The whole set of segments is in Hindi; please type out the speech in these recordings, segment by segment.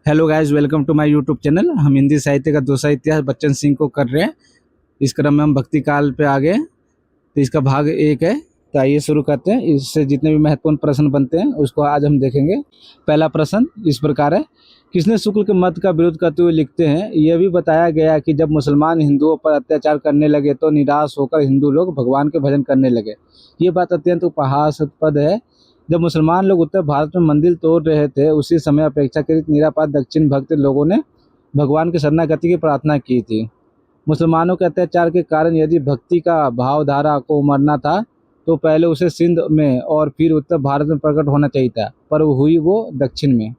Hello guys, welcome to my YouTube channel. हम हिंदी साहित्य का दूसरा इतिहास बच्चन सिंह को कर रहे हैं। इस क्रम में हम भक्ति काल पे आ गए, तो इसका भाग 1 है। तो आइए शुरू करते हैं। इससे जितने भी महत्वपूर्ण प्रश्न बनते हैं उसको आज हम देखेंगे। पहला प्रश्न इस प्रकार है, किसने शुक्ल के मत का विरोध करते हुए लिखते हैं, यह भी बताया गया कि जब मुसलमान हिंदुओं पर अत्याचार करने लगे तो निराश होकर हिंदू लोग भगवान के भजन करने लगे। ये बात अत्यंत उपहासास्पद है। जब मुसलमान लोग उत्तर भारत में मंदिर तोड़ रहे थे, उसी समय अपेक्षाकृत निरापद दक्षिण भक्त लोगों ने भगवान की शरणागति की प्रार्थना की थी। मुसलमानों के अत्याचार के कारण यदि भक्ति का भावधारा को मरना था तो पहले उसे सिंध में और फिर उत्तर भारत में प्रकट होना चाहिए था, पर हुई वो दक्षिण में।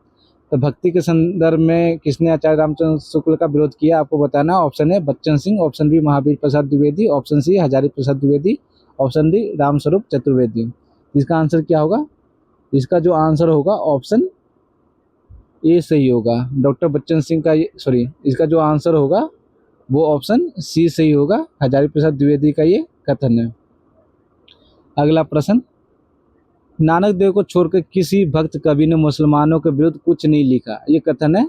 तो भक्ति के संदर्भ में किसने आचार्य रामचंद्र शुक्ल का विरोध किया, आपको बताना। Option A Bachchan Singh, option B Mahavir Prasad Dwivedi, option C Hazari Prasad Dwivedi, option D Ramswaroop Chaturvedi. इसका आंसर क्या होगा? इसका जो आंसर होगा ऑप्शन ए सही होगा। डॉक्टर बच्चन सिंह का इसका जो आंसर होगा वो ऑप्शन सी सही होगा। हजारी प्रसाद द्विवेदी का ये कथन है। अगला प्रश्न, नानक देव को छोड़कर किसी भक्त कवि ने मुसलमानों के विरुद्ध कुछ नहीं लिखा, ये कथन है।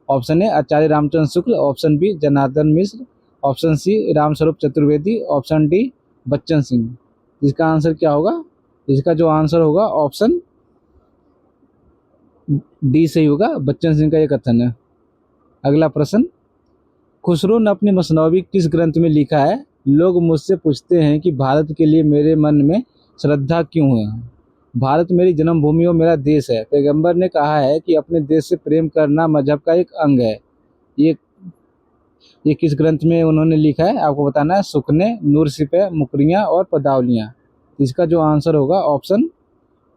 Option A Acharya Ramchandra Shukla, option B Janardan Mishra, option C Ramswaroop Chaturvedi, option D Bachchan Singh. इसका आंसर क्या होगा? इसका जो आंसर होगा ऑप्शन डी सही होगा। बच्चन सिंह का ये कथन है। अगला प्रश्न, खुसरो ने अपनी मसनवी किस ग्रंथ में लिखा है, लोग मुझसे पूछते हैं कि भारत के लिए मेरे मन में श्रद्धा क्यों है। भारत मेरी जन्मभूमि और मेरा देश है। पैगंबर ने कहा है कि अपने देश से प्रेम करना मजहब का एक अंग है। ये किस ग्रंथ में उन्होंने लिखा है, आपको बताना है। सुखने, नूर सिपह, मुकरियाँ और पदावलियाँ। इसका जो आंसर होगा ऑप्शन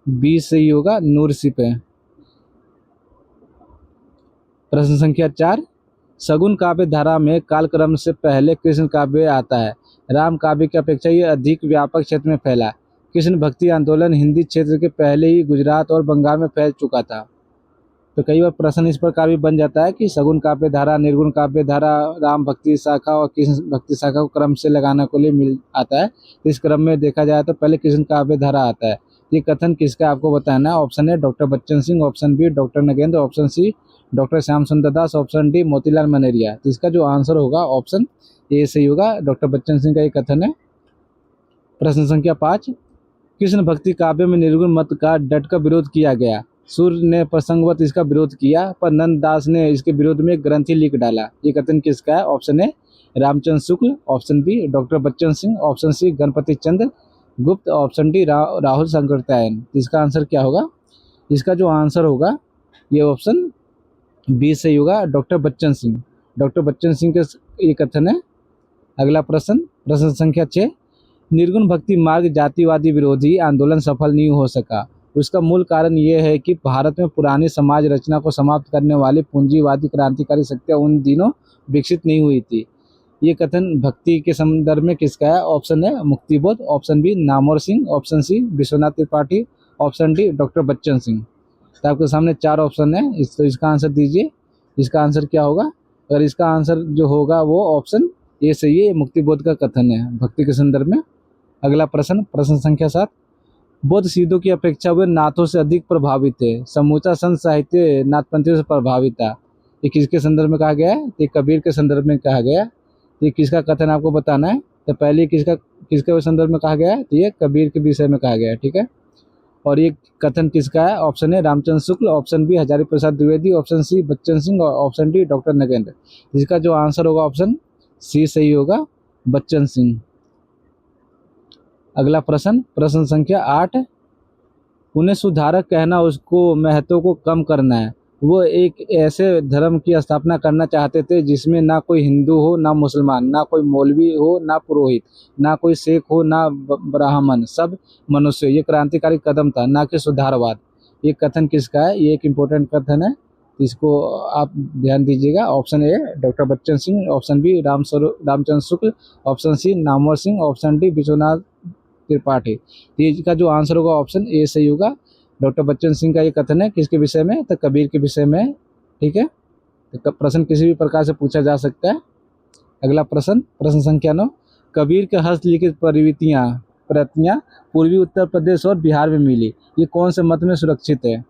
बी सही होगा, नूर सिपह। प्रश्न संख्या 4, सगुन काव्य धारा में कालक्रम से पहले कृष्ण काव्य आता है। राम काव्य की अपेक्षा ये अधिक व्यापक क्षेत्र में फैला। कृष्ण भक्ति आंदोलन हिंदी क्षेत्र के पहले ही गुजरात और बंगाल में फैल चुका था। तो कई बार प्रश्न इस प्रकार भी बन जाता है कि सगुन काव्य धारा, निर्गुण काव्य धारा, राम भक्ति शाखा और कृष्ण भक्ति शाखा को क्रम से लगाने के लिए मिल आता है। इस क्रम में देखा जाए तो पहले कृष्ण काव्य धारा आता है। ये कथन किसका, आपको बताना है। Option A doctor Bachchan Singh, option B doctor Nagendra, option C doctor Shyam Sundar Das, option D Motilal Menaria. तो इसका जो आंसर होगा ऑप्शन ए सही होगा। डॉक्टर बच्चन सिंह का ये कथन है। प्रश्न संख्या 5, कृष्ण भक्ति काव्य में निर्गुण मत का डट कर विरोध किया गया। सूर्य ने प्रसंगवत इसका विरोध किया, पर नंददास ने इसके विरोध में एक ग्रंथि लिख डाला। ये कथन किसका है? Option A Ramchandra Shukla, option B doctor Bachchan Singh, option C Ganpati Chandra Gupt, option D Rahul शंकरतायन। इसका आंसर क्या होगा? इसका जो आंसर होगा ये ऑप्शन बी सही होगा, डॉक्टर बच्चन सिंह। डॉक्टर बच्चन सिंह का ये कथन है। अगला प्रश्न, प्रश्न संख्या 6, निर्गुण भक्ति मार्ग जातिवादी विरोधी आंदोलन सफल नहीं हो सका। उसका मूल कारण ये है कि भारत में पुरानी समाज रचना को समाप्त करने वाली पूंजीवादी क्रांतिकारी शक्तियाँ उन दिनों विकसित नहीं हुई थी। ये कथन भक्ति के संदर्भ में किसका है? ऑप्शन है Muktibodh, option B Namvar Singh, option C Vishwanath Tripathi, option D doctor Bachchan Singh. तो आपके सामने 4 ऑप्शन है, तो इसका आंसर दीजिए। इसका आंसर क्या होगा? अगर इसका आंसर जो होगा वो ऑप्शन ए सही है। मुक्तिबोध का कथन है भक्ति के संदर्भ में। अगला प्रश्न, प्रश्न संख्या 7, बौद्ध सिद्धों की अपेक्षा वे नाथों से अधिक प्रभावित थे। समूचा संत साहित्य नाथपंथियों से प्रभावित था। ये किसके संदर्भ में कहा गया है? ये कबीर के संदर्भ में कहा गया। ये किसका कथन आपको बताना है। तो पहले किसके संदर्भ में कहा गया है? तो ये कबीर के विषय में कहा गया है, ठीक है। और ये कथन किसका है? Option A Ramchandra Shukla, option B Hazari Prasad Dwivedi, option C Bachchan Singh और ऑप्शन डी डॉक्टर नगेंद्र। इसका जो आंसर होगा ऑप्शन सी सही होगा, बच्चन सिंह। अगला प्रश्न, प्रश्न संख्या 8, उन्हें सुधारक कहना उसको महत्व को कम करना है। वो एक ऐसे धर्म की स्थापना करना चाहते थे जिसमें ना कोई हिंदू हो, ना मुसलमान, ना कोई मौलवी हो, ना पुरोहित, ना कोई शेख हो, ना ब्राह्मण, सब मनुष्य। ये क्रांतिकारी कदम था, ना कि सुधारवाद। ये कथन किसका है? ये एक इम्पोर्टेंट कथन है, इसको आप ध्यान दीजिएगा। Option A doctor Bachchan Singh, option B Ramchandra Shukla, option C Namvar Singh, option D Vishwanath Tripathi. इसका जो आंसर होगा ऑप्शन ए सही होगा। डॉक्टर बच्चन सिंह का ये कथन है किसके विषय में? तो कबीर के विषय में, ठीक है। तो प्रश्न किसी भी प्रकार से पूछा जा सकता है। अगला प्रश्न, प्रश्न संख्या 9, कबीर के हस्तलिखित प्रतियां पूर्वी उत्तर प्रदेश और बिहार में मिली। ये कौन से मत में सुरक्षित है?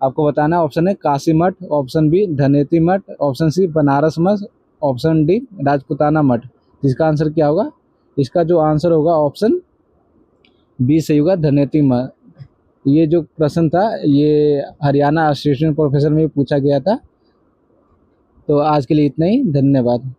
आपको बताना है। ऑप्शन ए काशी मठ, ऑप्शन बी धनेती मठ, ऑप्शन सी बनारस मठ, ऑप्शन डी राजपूताना मठ। इसका आंसर क्या होगा? इसका जो आंसर होगा ऑप्शन बी सही होगा, धनेती मठ। ये जो प्रश्न था ये हरियाणा असिस्टेंट प्रोफेसर में पूछा गया था। तो आज के लिए इतना ही, धन्यवाद।